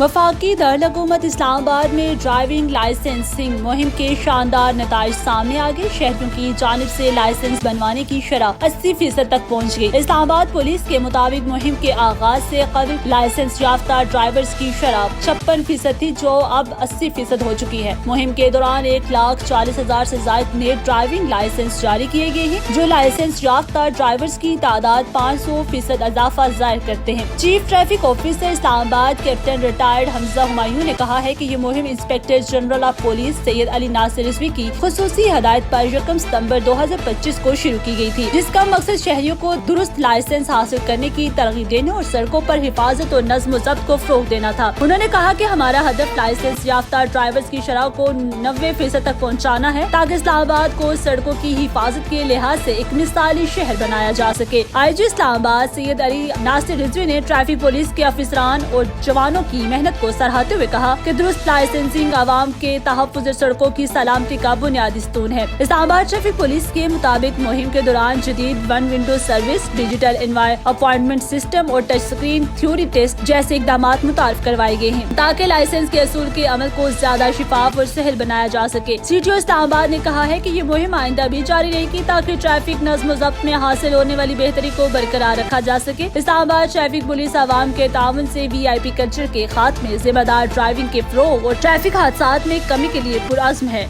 वफाकी दारुल-हुकूमत इस्लामाबाद में driving licensing मुहिम के शानदार नताइज सामने आ गए। शहरियों की जानिब से लाइसेंस बनवाने की शरह 80% तक पहुँच गई। इस्लामाबाद पुलिस के मुताबिक मुहिम के आगाज से कबल लाइसेंस याफ्ता ड्राइवर्स की शरह 56% थी, जो अब 80% हो चुकी है। मुहिम के दौरान 1,40,000 से ज्यादा नए ड्राइविंग लाइसेंस जारी किए गए हैं, जो लाइसेंस याफ्ता ड्राइवर्स की तादाद 500% इजाफा जाहिर करते हैं। Chief traffic officer Islamabad captain retired Hamza Humayun ने कहा है कि ये मुहिम inspector general of police Syed Ali Nasir Rizvi की खुसूसी हदायत पर 1 सितंबर 2025 को शुरू की गई थी, जिसका मकसद शहरियों को दुरुस्त लाइसेंस हासिल करने की तरगीब देने और सड़कों पर हिफाजत और नज्म व ज़ब्त को फरोग देना था। उन्होंने कहा कि हमारा हदफ लाइसेंस याफ्ता ड्राइवर्स की शरह को 90% तक पहुँचाना है, ताकि इस्लामाबाद को सड़कों की हिफाजत के लिहाज से एक मिसाली शहर बनाया जा सके। IG इस्लामाबाद सैयद अली नासिर रिजवी ने ट्रैफिक पुलिस के अफसरान और जवानों की मेहनत को सराहते हुए कहा कि दुरुस्त लाइसेंसिंग आवाम के तहफ़्फ़ुज़ सड़कों की सलामती का बुनियादी स्तून है। इस्लामाबाद ट्रैफिक पुलिस के मुताबिक मुहिम के दौरान जदीद 1 window service, digital appointment system और टच स्क्रीन थ्योरी टेस्ट जैसे इकदाम मुतारिफ करवाए गए हैं, ताकि लाइसेंस के असूल के अमल को ज्यादा शिफाफ और सहल बनाया जा सके। CTO इस्लामाबाद ने कहा है कि ये मुहिम आइंदा भी जारी रहेगी, ताकि ट्रैफिक नज़्म ज़ब्त में हासिल होने वाली बेहतरी को बरकरार रखा जा सके। इस्लामाबाद ट्रैफिक पुलिस आवाम के ताउन से VIP कल्चर के खात्मे, जिम्मेदार ड्राइविंग के फरोग और ट्रैफिक हादसात में कमी के लिए पुरअज़्म है।